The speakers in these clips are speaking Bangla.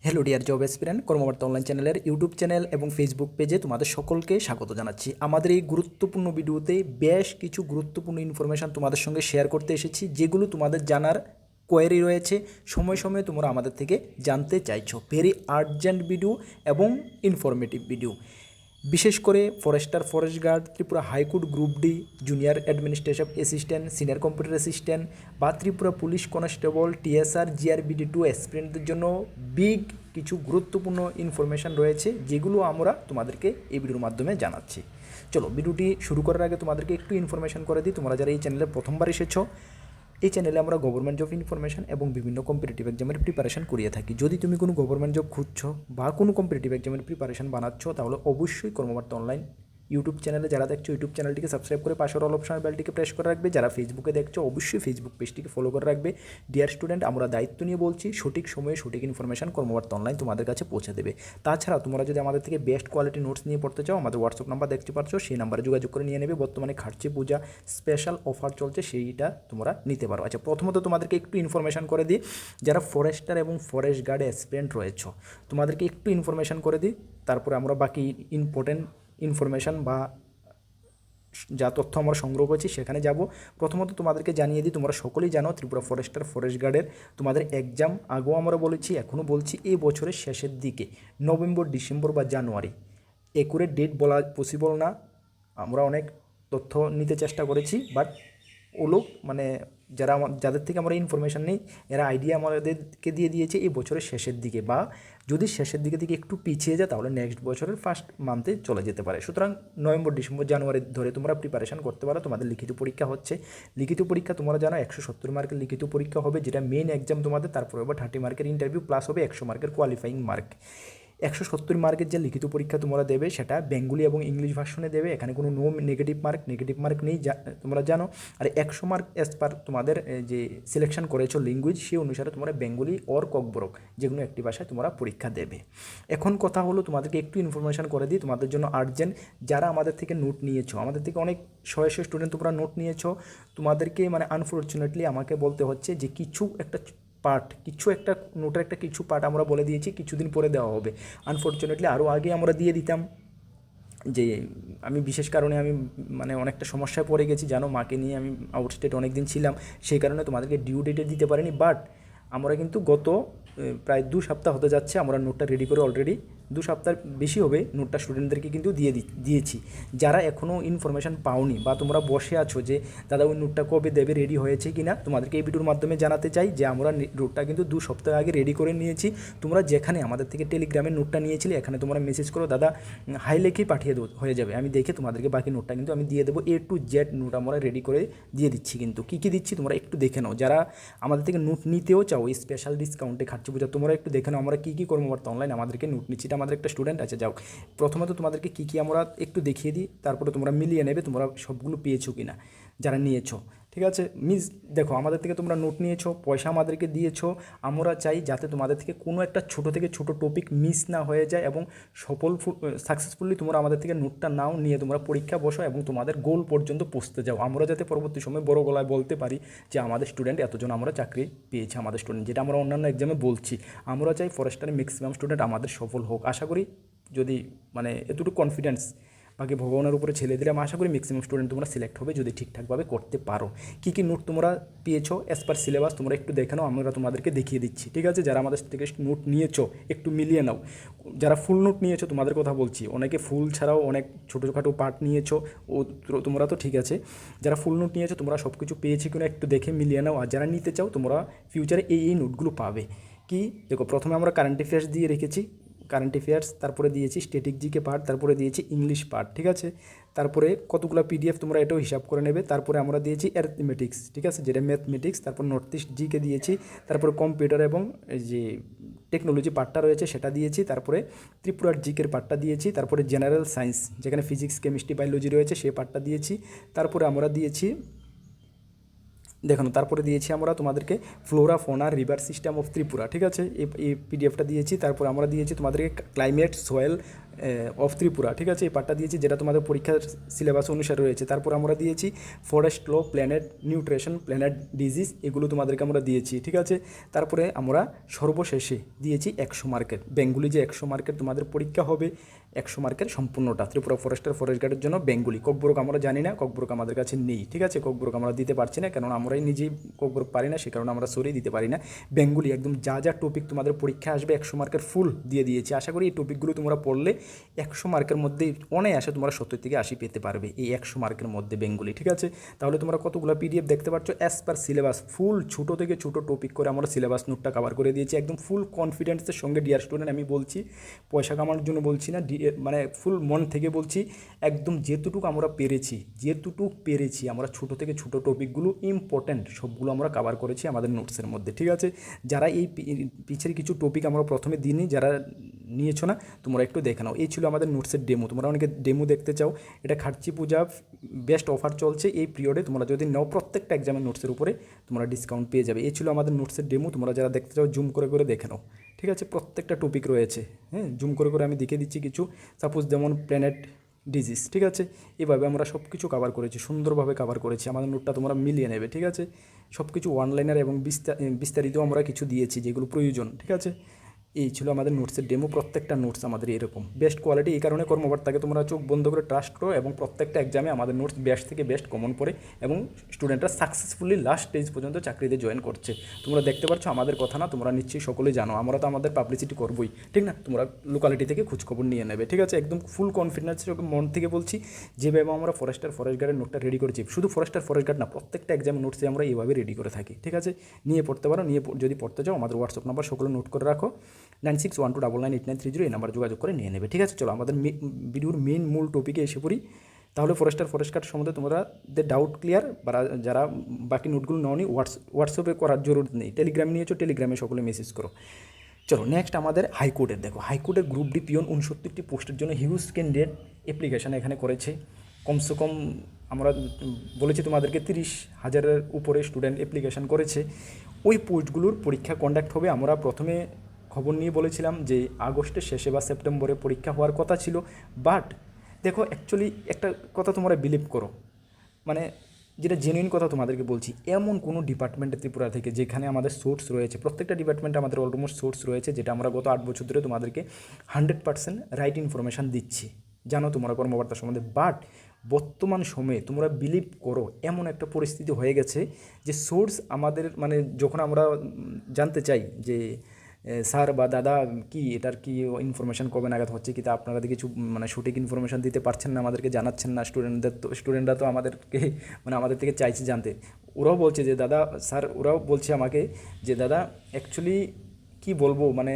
হ্যালো ডিয়ার জব এসপিরেন্ট কর্মবার্তা অনলাইন চ্যানেলের ইউটিউব চ্যানেল এবং ফেসবুক পেজে তোমাদের সকলকে স্বাগত জানাচ্ছি। আমাদের এই গুরুত্বপূর্ণ ভিডিওতে বেশ কিছু গুরুত্বপূর্ণ ইনফরমেশান তোমাদের সঙ্গে শেয়ার করতে এসেছি, যেগুলো তোমাদের জানার কোয়েরি রয়েছে, সময় সময়ে তোমরা আমাদের থেকে জানতে চাইছো। ভেরি আর্জেন্ট ভিডিও এবং ইনফরমেটিভ ভিডিও। বিশেষ করে forester, forest guard, Tripura high court group D, junior administrative assistant, senior computer assistant বা Tripura police constable, TSR, JRBT-2 অ্যাসপিরেন্টদের জন্য বিগ কিছু গুরুত্বপূর্ণ ইনফরমেশান রয়েছে, যেগুলো আমরা তোমাদেরকে এই ভিডিওর মাধ্যমে জানাচ্ছি। চলো ভিডিওটি শুরু করার আগে তোমাদেরকে একটু ইনফরমেশান করে দিই। তোমরা যারা এই চ্যানেলে প্রথমবার এসেছো, এই চ্যানেলে আমরা গভর্নমেন্ট জব ইনফরমেশন এবং বিভিন্ন কম্পিটিটিভ এক্সামের প্রিপারেশন করিয়ে থাকি। যদি তুমি কোনো গভর্নমেন্ট জব খুঁজছো বা কোনো কম্পিটিটিভ এক্সামের প্রিপারেশন বানাচ্ছ, তাহলে অবশ্যই কর্মবার্তা অনলাইন ইউটিউব চ্যানেলে যারা দেখছো, ইউটিউব চ্যানেলটিকে সাবস্ক্রাইব করে পাশের অল অপশন বেলটিকে প্রেস করে রাখবে। যারা ফেসবুকে দেখছো, অবশ্যই ফেসবুক পেজটিকে ফলো করে রাখবে। ডিয়ার স্টুডেন্ট, আমরা দায়িত্ব নিয়ে বলছি, সঠিক সময়ে সঠিক ইনফরমেশন কর্মবার্তা অনলাইন তোমাদের কাছে পৌঁছে দেবে। তাছাড়া তোমরা যদি আমাদের থেকে বেস্ট কোয়ালিটি নোটস নিয়ে পড়তে চাও, আমাদের হোয়াটসঅ্যাপ নাম্বার দেখতে পাচ্ছ, সেই নাম্বারে যোগাযোগ করে নিয়ে নেবে। বর্তমানে খার্চি পূজা স্পেশাল অফার চলছে, সেইটা তোমরা নিতে পারো। আচ্ছা, প্রথমত তোমাদেরকে একটু ইনফরমেশন করে দিই, যারা ফরেস্টার এবং ফরেস্ট গার্ড অ্যাসপিরেন্ট রয়েছে, তোমাদেরকে একটু ইনফরমেশন করে দিই, তারপরে আমরা বাকি ইম্পর্টেন্ট ইনফরমেশন বা যা তথ্য আমরা সংগ্রহ করছি সেখানে যাব। প্রথমত তোমাদেরকে জানিয়ে দিই, তোমরা সকলেই জানো ত্রিপুরা ফরেস্টার, ফরেস্ট গার্ডের তোমাদের এক্সাম আগেও আমরা বলেছি, এখনও বলছি, এই বছরের শেষের দিকে নভেম্বর, ডিসেম্বর বা জানুয়ারি। একুরেট ডেট বলা পসিবল না, আমরা অনেক তথ্য নিতে চেষ্টা করেছি, বাট ওগুলো মানে যাদের থেকে আমরা ইনফরমেশান নেই, এরা আইডিয়া আমাদেরকে দিয়ে দিয়েছে এই বছরের শেষের দিকে, বা যদি শেষের দিকে একটু পিছিয়ে যায় তাহলে নেক্সট বছরের ফার্স্ট মান্থে চলে যেতে পারে। সুতরাং নভেম্বর, ডিসেম্বর, জানুয়ারি ধরে তোমরা প্রিপারেশান করতে পারো। তোমাদের লিখিত পরীক্ষা হচ্ছে, লিখিত পরীক্ষা তোমরা জানো 170 মার্কের লিখিত পরীক্ষা হবে, যেটা মেইন এক্সাম তোমাদের। তারপরে হবে 30 মার্কের ইন্টারভিউ, প্লাস হবে 100 মার্কের কোয়ালিফাইং মার্ক। 170 মার্কের যে লিখিত পরীক্ষা তোমরা দেবে, সেটা বেঙ্গলি এবং ইংলিশ ভার্সনে দেবে। এখানে কোনো নেগেটিভ মার্ক নেই, তোমরা জানো। আর 100 মার্ক অ্যাজ পার তোমাদের যে সিলেকশন করেছো ল্যাঙ্গুয়েজ, সেই অনুসারে তোমরা বেঙ্গলি অর ককবরক যে কোনো একটি ভাষায় তোমরা পরীক্ষা দেবে। এখন কথা হলো, তোমাদেরকে একটু ইনফরমেশান করে দিই, তোমাদের জন্য আর্জেন্ট। যারা আমাদের থেকে নোট নিয়েছো, আমাদের থেকে অনেক শয়ে স্টুডেন্ট তোমরা নোট নিয়েছো, তোমাদেরকে মানে আনফর্চুনেটলি আমাকে বলতে হচ্ছে যে কিছু একটা নোটের একটা কিছু পার্ট আমরা বলে দিয়েছি কিছুদিন পরে দেওয়া হবে। আনফর্চুনেটলি আরও আগে আমরা দিয়ে দিতাম, যে আমি বিশেষ কারণে আমি মানে অনেকটা সমস্যায় পড়ে গেছি, জানো, মাকে নিয়ে আমি আউটস্টেট অনেক দিন ছিলাম, সেই কারণে তোমাদেরকে ডিউ ডেটে দিতে পারিনি। বাট আমরা কিন্তু গত প্রায় 2 সপ্তাহ হতে যাচ্ছে, আমরা নোটটা রেডি করে অলরেডি 2 সপ্তাহ বেশি হবে, নোটটা স্টুডেন্টদেরকে কিন্তু দিয়েছি। যারা এখনও ইনফরমেশান পাওনি বা তোমরা বসে আছো যে দাদা ওই নোটটা কবে দেবে, রেডি হয়েছে কি না, তোমাদেরকে এই ভিডিওর মাধ্যমে জানাতে চাই যে আমরা নোটটা কিন্তু 2 সপ্তাহ আগে রেডি করে নিয়েছি। তোমরা যেখানে আমাদের থেকে টেলিগ্রামে নোটটা নিয়েছিলে, এখানে তোমরা মেসেজ করো, দাদা হাই লেখেই পাঠিয়ে দেবো, হয়ে যাবে। আমি দেখে তোমাদেরকে বাকি নোটটা কিন্তু আমি দিয়ে দেবো। A to Z নোট আমরা রেডি করে দিয়ে দিচ্ছি। কিন্তু কী কী দিচ্ছি তোমরা একটু দেখে নাও। যারা আমাদের থেকে নোট নিতেও চাও এই স্পেশাল ডিসকাউন্টে খার্চি পূজা, তোমরা একটু দেখে নাও আমরা কী কী কর্মবার্তা অনলাইন আমাদেরকে নোট নিচ্ছি। এটা আমাদের একটা স্টুডেন্ট আছে। যাও, প্রথমত তোমাদেরকে কী কী আমরা একটু দেখিয়ে দিই, তারপরে তোমরা মিলিয়ে নেবে তোমরা সবগুলো পেয়েছো কি না যারা নিয়েছো। ঠিক আছে, দেখো, আমাদের থেকে তোমরা নোট নিয়েছো, পয়সা আমাদেরকে দিয়েছো। আমরা চাই যাতে তোমাদের থেকে কোনো একটা ছোটো থেকে ছোটো টপিক মিস না হয়ে যায় এবং সাকসেসফুলি তোমরা আমাদের থেকে নোটটা নাও, নিয়ে তোমরা পরীক্ষা বসো এবং তোমাদের গোল পর্যন্ত পৌঁছতে যাও। আমরা যাতে পরবর্তী সময় বড় গলায় বলতে পারি যে আমাদের স্টুডেন্ট এতজন আমরা চাকরি পেয়েছি, আমাদের স্টুডেন্ট, যেটা আমরা অন্যান্য এক্সামে বলছি। আমরা চাই ফরেস্টারে ম্যাক্সিমাম স্টুডেন্ট আমাদের সফল হোক। আশা করি, যদি মানে এতটুকু কনফিডেন্স বাকি ভগবানের উপরে ছেড়ে দিলে আমি আশা করি ম্যাক্সিমাম স্টুডেন্ট তোমরা সিলেক্ট হবে, যদি ঠিকঠাকভাবে করতে পারো। কী কী নোট তোমরা পেয়েছো অ্যাজ পার সিলেবাস তোমরা একটু দেখে নাও, আমরা তোমাদেরকে দেখিয়ে দিচ্ছি। ঠিক আছে, যারা আমাদের থেকে নোট নিয়েছো একটু মিলিয়ে নাও। যারা ফুল নোট নিয়েছো তোমাদের কথা বলছি, অনেকে ফুল ছাড়াও অনেক ছোটোখাটো পার্ট নিয়েছো, ও তোমরা তো ঠিক আছে। যারা ফুল নোট নিয়েছো তোমরা সব কিছু পেয়েছি কিনা একটু দেখে মিলিয়ে নাও। আর যারা নিতে চাও তোমরা ফিউচারে এই নোটগুলো পাবে। কি দেখো, প্রথমে আমরা কারেন্ট অ্যাফেয়ার্স দিয়ে রেখেছি, কারেন্ট অ্যাফেয়ার্স, তারপরে দিয়েছি স্ট্যাটিক জিকে পার্ট, তারপরে দিয়েছি ইংলিশ পার্ট। ঠিক আছে, তারপরে কতগুলো PDF তোমরা এটাও হিসাব করে নেবে। তারপরে আমরা দিয়েছি অ্যারিথমেটিক্স, ঠিক আছে, যেটা ম্যাথমেটিক্স। তারপর নর্থ ইস্ট জিকে দিয়েছি, তারপরে কম্পিউটার এবং যে টেকনোলজি পার্টটা রয়েছে সেটা দিয়েছি, তারপরে ত্রিপুরার জিকের পার্টটা দিয়েছি, তারপরে জেনারেল সায়েন্স যেখানে ফিজিক্স, কেমিস্ট্রি, বায়োলজি রয়েছে সেই পার্টটা দিয়েছি। তারপরে আমরা দিয়েছি, দেখুন, তারপরে দিয়েছি আমরা তোমাদেরকে flora, fauna, river system of Tripura. ঠিক আছে, এই PDFটা দিয়েছি। তারপর আমরা দিয়েছি তোমাদেরকে ক্লাইমেট, সয়েল অফ ত্রিপুরা, ঠিক আছে, এই পার্টটা দিয়েছি যেটা তোমাদের পরীক্ষার সিলেবাস অনুসারে রয়েছে। তারপর আমরা দিয়েছি ফরেস্ট ল, প্ল্যানেট নিউট্রিশন, প্ল্যানেট ডিজিজ, এগুলো তোমাদেরকে আমরা দিয়েছি, ঠিক আছে। তারপরে আমরা সর্বশেষে দিয়েছি 100 মার্কের বেঙ্গলি, যে 100 মার্কের তোমাদের পরীক্ষা হবে 100 মার্কের সম্পূর্ণটা ত্রিপুরা ফরেস্টের ফরেস্ট গার্ডের জন্য বেঙ্গলি। ককবরক আমরা জানি না, ককবরক আমাদের কাছে নেই, ঠিক আছে, ককবরক আমরা দিতে পারছি না, কারণ আমরাই নিজেই ককবরক পারি না, সে কারণে আমরা সরি দিতে পারি না। বেঙ্গলি একদম যা যা টপিক তোমাদের পরীক্ষা আসবে 100 মার্কের ফুল দিয়ে দিয়েছি। আশা করি এই টপিকগুলো তোমরা পড়লে 100 মার্কের মধ্যে অনায়াসে তোমরা 70 থেকে 80 পেতে পারবে এই 100 মার্কের মধ্যে বেঙ্গলি, ঠিক আছে। তাহলে তোমরা কতগুলো পিডিএফ দেখতে পাচ্ছ, অ্যাজ পার সিলেবাস ফুল ছোটো থেকে ছোটো টপিক করে আমরা সিলেবাস নোটটা কভার করে দিয়েছি একদম ফুল কনফিডেন্সের সঙ্গে। ডিয়ার স্টুডেন্ট, আমি বলছি পয়সা কামানোর জন্য বলছি না, মানে ফুল মন থেকে বলছি, একদম যেটুকু আমরা পেরেছি আমরা ছোটো থেকে ছোটো টপিকগুলো ইম্পর্ট্যান্ট সবগুলো আমরা কভার করেছি আমাদের নোটসের মধ্যে, ঠিক আছে। যারা এই পিছের কিছু টপিক আমরা প্রথমে দিইনি, যারা নিয়েছো না তোমরা একটু দেখে নাও। এই ছিল আমাদের নোটসের ডেমো, তোমরা অনেকে ডেমো দেখতে চাও, এটা খার্চি পূজা বেস্ট অফার চলছে এই পিরিয়ডে, তোমরা যদি নাও প্রত্যেকটা এক্সামের নোটসের উপরে তোমরা ডিসকাউন্ট পেয়ে যাবে। এই ছিল আমাদের নোটসের ডেমো, তোমরা যারা দেখতে চাও জুম করে দেখে নাও, ঠিক আছে। প্রত্যেকটা টপিক রয়েছে, হ্যাঁ, জুম করে আমি দেখে দিচ্ছি কিছু, সাপোজ যেমন প্ল্যানেট ডিজিজ, ঠিক আছে। এভাবে আমরা সব কিছু কভার করেছি, সুন্দরভাবে কভার করেছি, আমাদের নোটটা তোমরা মিলিয়ে নেবে, ঠিক আছে। সব কিছু ওয়ানলাইনার এবং বিস্তারিত আমরা কিছু দিয়েছি যেগুলো প্রয়োজন, ঠিক আছে। এই ছিল আমাদের নোটসের ডেমো, প্রত্যেকটা নোটস আমাদের এরকম বেস্ট কোয়ালিটি। এই কারণে কর্মকর্তাকে তোমরা চোখ বন্ধ করে ট্রাস্ট করো, এবং প্রত্যেকটা এক্সামে আমাদের নোটস বেস্ট থেকে বেস্ট কমন পড়ে, এবং স্টুডেন্টরা সাকসেসফুলি লাস্ট স্টেজ পর্যন্ত চাকরিতে জয়েন করছে। তোমরা দেখতে পাচ্ছ, আমাদের কথা না, তোমরা নিশ্চয়ই সকলেই জানো, আমরা তো আমাদের পাবলিসিটি করবোই, ঠিক না। তোমরা লোকালিটি থেকে খোঁজখবর নিয়ে নেবে, ঠিক আছে। একদম ফুল কনফিডেন্সের মন থেকে বলছি, যেভাবে আমরা ফরেস্ট গার্ডের নোটটা রেডি করেছি, শুধু ফরেস্ট গার্ড না, প্রত্যেকটা এক্সামের নোটসে আমরা এইভাবে রেডি করে থাকি, ঠিক আছে। নিয়ে পড়তে পারো, নিয়ে যদি পড়তে চাও আমাদের হোয়াটসঅ্যাপ নাম্বার সকলে নোট করে রাখো, 9612998930, এই নাম্বার যোগাযোগ করে নিয়ে নেবে, ঠিক আছে। চলো আমাদের ভিডিওর মেইন মূল টপিকে এসে পড়ি। তাহলে ফরেস্ট গার্ড সম্বন্ধে তোমাদের ডাউট ক্লিয়ার, বা যারা বাকি নোটগুলো নাও নি হোয়াটসঅ্যাপে করার জরুরি নেই, টেলিগ্রামে নিয়েছো, টেলিগ্রামে সকলে মেসেজ করো। চলো নেক্সট আমাদের হাইকোর্টের দেখো, হাইকোর্টের গ্রুপ ডি পিওন 69টি পোস্টের জন্য হিউজ ক্যান্ডিডেট অ্যাপ্লিকেশান এখানে করেছে। কমসে কম আমরা বলেছি তোমাদেরকে 30,000-এর উপরে স্টুডেন্ট অ্যাপ্লিকেশান করেছে। ওই পোস্টগুলোর পরীক্ষা কন্ডাক্ট হবে। আমরা প্রথমে খবর নিয়ে বলেছিলাম যে আগস্টের শেষে বা সেপ্টেম্বরে পরীক্ষা হওয়ার কথা ছিল, বাট দেখো অ্যাকচুয়ালি একটা কথা তোমরা বিলিভ করো, মানে যেটা জেনুইন কথা তোমাদেরকে বলছি, এমন কোনো ডিপার্টমেন্টে ত্রিপুরা থেকে যেখানে আমাদের সোর্স রয়েছে, প্রত্যেকটা ডিপার্টমেন্টে আমাদের অলমোস্ট সোর্স রয়েছে, যেটা আমরা গত 8 বছর ধরে তোমাদেরকে 100% রাইট ইনফরমেশান দিচ্ছি, জানো তোমরা কর্মকর্তা সম্বন্ধে। বাট বর্তমান সময়ে তোমরা বিলিভ করো, এমন একটা পরিস্থিতি হয়ে গেছে যে সোর্স আমাদের, মানে যখন আমরা জানতে চাই যে স্যার বা দাদা কি এটার কি ইনফরমেশান কবে নাগাদ হচ্ছে, কি তা আপনারা কিছু মানে সঠিক ইনফরমেশান দিতে পারছেন না, আমাদেরকে জানাচ্ছেন না, স্টুডেন্টরা তো আমাদেরকে মানে আমাদের থেকে চাইছে জানতে। ওরাও বলছে যে দাদা স্যার, ওরাও বলছে আমাকে যে দাদা অ্যাকচুয়ালি কি বলবো, মানে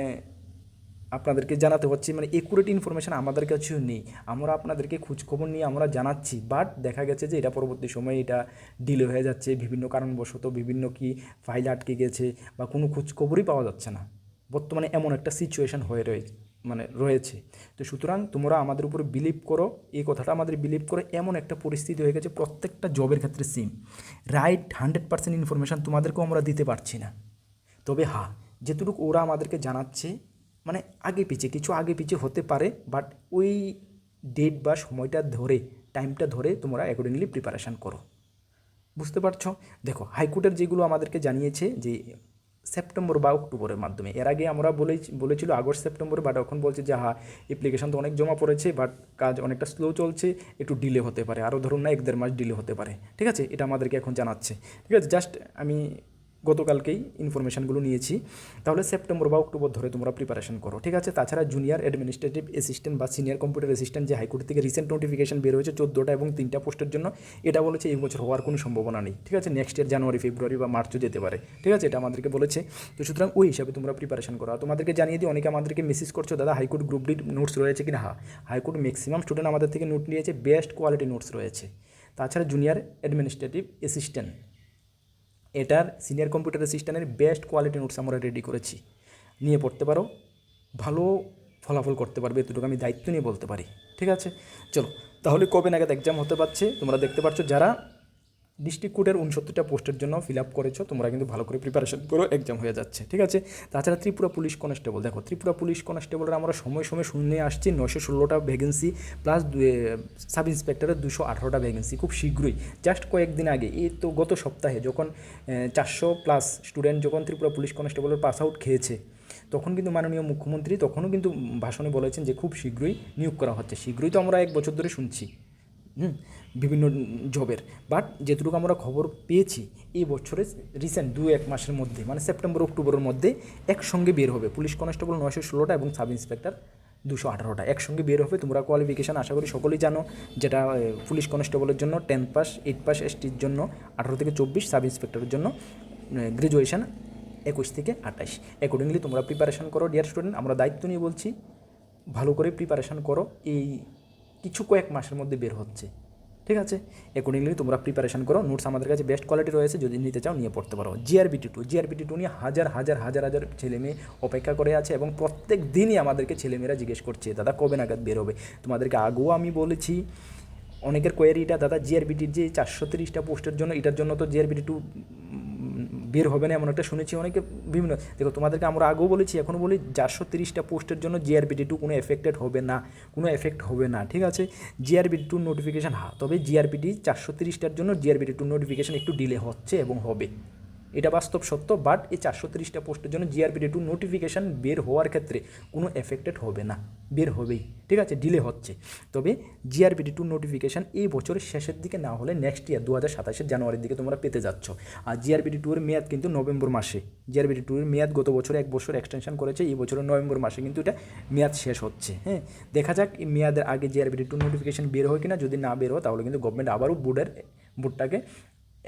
আপনাদেরকে জানাতে হচ্ছে, মানে একুরেট ইনফরমেশান আমাদের কাছেও নেই, আমরা আপনাদেরকে খোঁজখবর নিয়ে আমরা জানাচ্ছি, বাট দেখা গেছে যে এটা পরবর্তী সময়ে এটা ডিলে হয়ে যাচ্ছে বিভিন্ন কারণবশত, বিভিন্ন কি ফাইল আটকে গেছে বা কোনো খোঁজখবরই পাওয়া যাচ্ছে না। বর্তমানে এমন একটা সিচুয়েশান হয়ে রয়েছে। তো সুতরাং তোমরা আমাদের উপরে বিলিভ করো, এই কথাটা আমাদের বিলিভ করো, এমন একটা পরিস্থিতি হয়ে গেছে প্রত্যেকটা জবের ক্ষেত্রে সেম, রাইট 100% ইনফরমেশান তোমাদেরকেও আমরা দিতে পারছি না। তবে হ্যাঁ, যেটুকু ওরা আমাদেরকে জানাচ্ছে, মানে আগে পিছিয়ে হতে পারে, বাট ওই ডেট বা সময়টা ধরে, টাইমটা ধরে তোমরা অ্যাকর্ডিংলি প্রিপারেশান করো, বুঝতে পারছো। দেখো হাইকোর্টের যেগুলো আমাদেরকে জানিয়েছে যে সেপ্টেম্বর বা অক্টোবরের মাধ্যমে, এর আগে আমরা বলেছিল আগস্ট সেপ্টেম্বরে, বাট এখন বলছে যে হ্যাঁ অ্যাপ্লিকেশান তো অনেক জমা পড়েছে, বাট কাজ অনেকটা স্লো চলছে, একটু ডিলে হতে পারে, আরও ধরুন না 1-1.5 মাস ডিলে হতে পারে, ঠিক আছে। এটা আমাদেরকে এখন জানাচ্ছে, ঠিক আছে। জাস্ট আমি গতকালকেই ইনফরমেশানগুলো নিয়েছি। তাহলে সেপ্টেম্বর বা অক্টোবর ধরে তোমরা প্রিপারেশন করো, ঠিক আছে। তাছাড়া জুনিয়র অ্যাডমিনিস্ট্রেটিভ অ্যাসিস্ট্যান্ট বা সিনিয়র কম্পিউটার অ্যাসিস্ট্যান্ট যে হাইকোর্ট থেকে রিসেন্ট নোটিফিকেশন বের হয়েছে 14টা এবং 3টা পোস্টের জন্য, এটা বলেছে এই বছর হওয়ার কোনো সম্ভাবনা নেই, ঠিক আছে। নেক্সট ইয়ার জানুয়ারি, ফেব্রুয়ারি বা মার্চও যেতে পারে, ঠিক আছে, এটা আমাদেরকে বলেছে। তো সুতরাং ওই হিসাবে তোমরা প্রিপারেশন করো। তোমাদেরকে জানিয়ে দিই, অনেকে আমাদেরকে মেসেজ করছো দাদা হাইকোর্ট গ্রুপ ডি নোটস রয়েছে কিনা। হ্যাঁ, হাইকোর্ট ম্যাক্সিমাম স্টুডেন্ট আমাদের থেকে নোট নিয়েছে, বেস্ট কোয়ালিটি নোটস রয়েছে। তাছাড়া জুনিয়র অ্যাডমিনিস্ট্রেটিভ অ্যাসিস্ট্যান্ট, এটার সিনিয়র কম্পিউটার অ্যাসিস্ট্যান্টের বেস্ট কোয়ালিটি নোটস আমরা রেডি করেছি, নিয়ে পড়তে পারো, ভালো ফলাফল করতে পারবে, এতটুকু আমি দায়িত্ব নিয়ে বলতে পারি, ঠিক আছে। চলো তাহলে কবে নাগাদ এক্সাম হতে পারছে তোমরা দেখতে পাচ্ছ। যারা ডিস্ট্রিক্ট কোর্টের 69টা পোস্টের জন্য ফিল আপ করেছো, তোমরা কিন্তু ভালো করে প্রিপারেশন করো, এক্সাম হয়ে যাচ্ছে, ঠিক আছে। তাছাড়া ত্রিপুরা পুলিশ কনস্টেবল, দেখো ত্রিপুরা পুলিশ কনস্টেবলের আমরা সময় সময় শুনে আসছি 916টা ভ্যাকেন্সি প্লাস সাব ইন্সপেক্টরের 218টা ভ্যাকেন্সি খুব শীঘ্রই, জাস্ট কয়েকদিন আগে, এই তো গত সপ্তাহে যখন 400+ স্টুডেন্ট যখন ত্রিপুরা পুলিশ কনস্টেবলের পাস আউট খেয়েছে, তখন কিন্তু মাননীয় মুখ্যমন্ত্রী তখনও কিন্তু ভাষণে বলেছেন যে খুব শীঘ্রই নিয়োগ করা হচ্ছে। শীঘ্রই তো আমরা 1 বছর ধরে শুনছি বিভিন্ন জবের, বাট যেটুকু আমরা খবর পেয়েছি এই বছরে রিসেন্ট 2-1 মাসের মধ্যে, মানে সেপ্টেম্বর অক্টোবরের মধ্যে একসঙ্গে বের হবে পুলিশ কনস্টেবল 916টা এবং সাব ইন্সপেক্টর 218টা একসঙ্গে বের হবে। তোমরা কোয়ালিফিকেশান আশা করি সকলেই জানো, যেটা পুলিশ কনস্টেবলের জন্য 10 পাস, 8 পাস এসটির জন্য 18 থেকে 24, সাব ইন্সপেক্টরের জন্য গ্র্যাজুয়েশন 21 থেকে 28। অ্যাকর্ডিংলি তোমরা প্রিপারেশান করো ডিয়ার স্টুডেন্ট, আমরা দায়িত্ব নিয়ে বলছি, ভালো করে প্রিপারেশান করো, এই কয়েক মাসের মধ্যে বের হচ্ছে, ঠিক আছে। অ্যাকর্ডিংলি তোমরা প্রিপারেশান করো, নোটস আমাদের কাছে বেস্ট কোয়ালিটি রয়েছে, যদি নিতে চাও নিয়ে পড়তে পারো। জিআরবিটি টু নিয়ে হাজার হাজার ছেলেমেয়ে অপেক্ষা করে আছে এবং প্রত্যেক দিনই আমাদেরকে ছেলেমেয়েরা জিজ্ঞেস করছে দাদা কবে নাগাদ বের হবে। তোমাদেরকে আগেও আমি বলেছি, অনেকের কোয়ারিটা দাদা জিআরবিটির যে 430টা পোস্টের জন্য, এটার জন্য তো জিআরবিটি 2 বের হবে না এমন একটা শুনেছি অনেকে বিভিন্ন। দেখো তোমাদেরকে আমরা আগেও বলেছি, এখনও বলি, 430টা পোস্টের জন্য জিআরবিটি 2 কোনো এফেক্টেড হবে না, কোনো এফেক্ট হবে না, ঠিক আছে। জিআরবিটি 2 নোটিফিকেশান তবে জিআরবিটি 430টার জন্য জিআরবিটি 2 নোটিফিকেশান একটু ডিলে হচ্ছে এবং হবে, এটা বাস্তব সত্য। বাট এই 430টা পোস্টের জন্য জিআরবিটি 2 নোটিফিকেশান বের হওয়ার ক্ষেত্রে কোনো এফেক্টেড হবে না, বের হবেই, ঠিক আছে, ডিলে হচ্ছে। তবে জিআরবিটি 2 নোটিফিকেশান এই বছরের শেষের দিকে না হলে নেক্সট ইয়ার 2027 জানুয়ারির দিকে তোমরা পেতে যাচ্ছ। আর জিআরবিটি 2 এর মেয়াদ কিন্তু নভেম্বর মাসে, জিআরবিটি 2 এর মেয়াদ গত বছরে 1 বছর এক্সটেনশন করেছে, এই বছরের নভেম্বর মাসে কিন্তু এটা মেয়াদ শেষ হচ্ছে। হ্যাঁ, দেখা যাক এই মেয়াদের আগে জিআরবিটি 2 নোটিফিকেশান বের হয় কিনা, যদি না বের হয় তাহলে কিন্তু গভর্নমেন্ট আবারও বোর্ডটাকে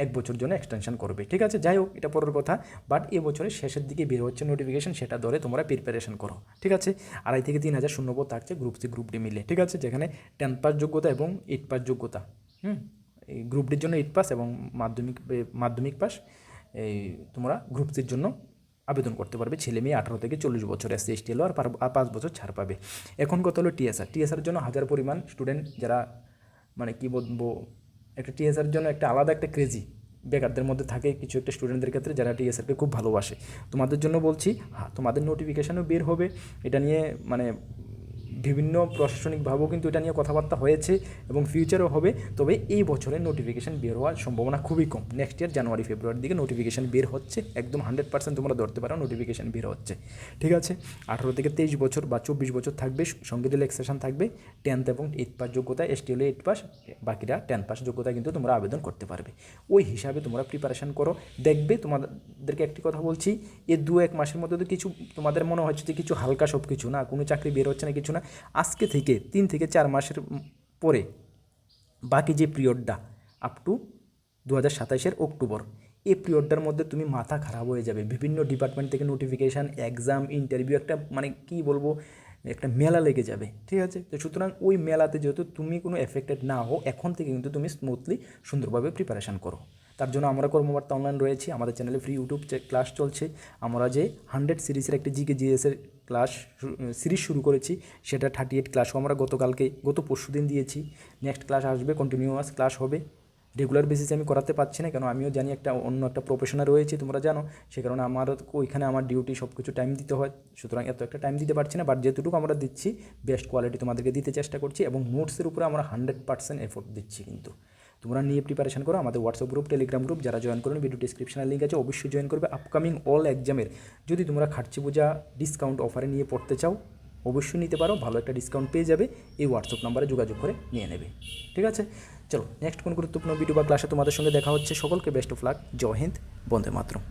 1 বছর জন্য এক্সটেনশন করবে, ঠিক আছে। যাই হোক, এটা পরের কথা, বাট এবছরের শেষের দিকে বের হচ্ছে নোটিফিকেশান, সেটা ধরে তোমরা প্রিপারেশন করো, ঠিক আছে। 2,500 থেকে 3,000 শূন্যপদ থাকছে গ্রুপ সি গ্রুপ ডি মিলে, ঠিক আছে, যেখানে 10 পাস যোগ্যতা এবং 8 পাস যোগ্যতা, এই গ্রুপ ডির জন্য 8 পাস এবং মাধ্যমিক পাস, এই তোমরা গ্রুপ সির জন্য আবেদন করতে পারবে। ছেলে মেয়ে 18 থেকে 40 বছর, SC ST হলো আর 5 বছর ছাড় পাবে। এখন কথা হলো টিএসআর জন্য হাজার পরিমাণ স্টুডেন্ট, যারা মানে কী বলবো, একটা টিএসআর জন্য একটা আলাদা একটা ক্রেজি বেকারদের মধ্যে থাকে কিছু একটা স্টুডেন্টদের ক্ষেত্রে, যারা টিএসআরকে খুব ভালোবাসে। তোমাদের জন্য বলছি, তোমাদের নোটিফিকেশানও বের হবে, এটা নিয়ে মানে বিভিন্ন প্রশাসনিকভাবেও কিন্তু এটা নিয়ে কথাবার্তা হয়েছে এবং ফিউচারও হবে। তবে এই বছরের নোটিফিকেশান বের হওয়ার সম্ভাবনা খুবই কম, নেক্সট ইয়ার জানুয়ারি ফেব্রুয়ারির দিকে নোটিফিকেশান বের হচ্ছে, একদম 100% তোমরা ধরতে পারো নোটিফিকেশান বের হচ্ছে, ঠিক আছে। 18 থেকে 23 বছর বা 24 বছর থাকবে, সঙ্গে রিল্যাক্সেশন থাকবে, 10th এবং 8 পাস যোগ্যতা, ST হলে 8 পাস, বাকিরা 10 পাস যোগ্যতা কিন্তু তোমরা আবেদন করতে পারবে। ওই হিসাবে তোমরা প্রিপারেশান করো, দেখবে। তোমাদেরকে একটি কথা বলছি, এই 2-1 মাসের মধ্যে তো কিছু তোমাদের মনে হচ্ছে যে কিছু হালকা সব কিছু না, কোনো চাকরি বের হচ্ছে না, কিছু না। আজকে থেকে 3 থেকে 4 মাসের পরে বাকি যে পিরিয়ডটা আপ টু 2027 অক্টোবর, এই পিরিয়ডটার মধ্যে তুমি মাথা খারাপ হয়ে যাবে, বিভিন্ন ডিপার্টমেন্ট থেকে নোটিফিকেশান, এক্সাম, ইন্টারভিউ, একটা মানে কী বলবো, একটা মেলা লেগে যাবে, ঠিক আছে। তো সুতরাং ওই মেলাতে যেহেতু তুমি কোনো এফেক্টেড না হও, এখন থেকে কিন্তু তুমি স্মুথলি সুন্দরভাবে প্রিপারেশান করো। তার জন্য আমরা কর্মবার্তা অনলাইন রয়েছি, আমাদের চ্যানেলে ফ্রি ইউটিউব ক্লাস চলছে। আমরা যে 100 সিরিজের একটি জিকে জিএসের ক্লাস সিরিজ শুরু করেছি, সেটা 38 ক্লাসও আমরা গত পরশু দিন দিয়েছি। নেক্সট ক্লাস আসবে, কন্টিনিউয়াস ক্লাস হবে। রেগুলার বেসিসে আমি করাতে পারছি না, কেন আমিও জানি অন্য একটা প্রফেশনে রয়েছে, তোমরা জানো, সে কারণে আমার ওইখানে আমার ডিউটি সব কিছু টাইম দিতে হয়, সুতরাং এত একটা টাইম দিতে পারছি না। বাট যেটুকু আমরা দিচ্ছি বেস্ট কোয়ালিটি তোমাদেরকে দিতে চেষ্টা করছি এবং নোটসের উপরে আমরা 100% এফোর্ট দিচ্ছি। কিন্তু তোমরা নিয়ে প্রিপারেশন করো। আমাদের হোয়াটসঅ্যাপ গ্রুপ, টেলিগ্রাম গ্রুপ, যারা জয়েন করবেন ভিডিও ডিসক্রিপশনের লিঙ্ক আছে, অবশ্যই জয়েন করবে। আপকামিং অল এক্সামের যদি তোমরা খার্চি পূজা ডিসকাউন্ট অফারে নিয়ে পড়তে চাও, অবশ্যই নিতে পারো, ভালো একটা ডিসকাউন্ট পেয়ে যাবে। এই হোয়াটসঅ্যাপ নাম্বারে যোগাযোগ করে নিয়ে নেবে, ঠিক আছে। চলো, নেক্সট কোন গুরুত্বপূর্ণ ভিডিও বা ক্লাসে তোমাদের সঙ্গে দেখা হচ্ছে। সকলকে বেস্ট অফ লাক, জয় হিন্দ, বন্দে মাতরম।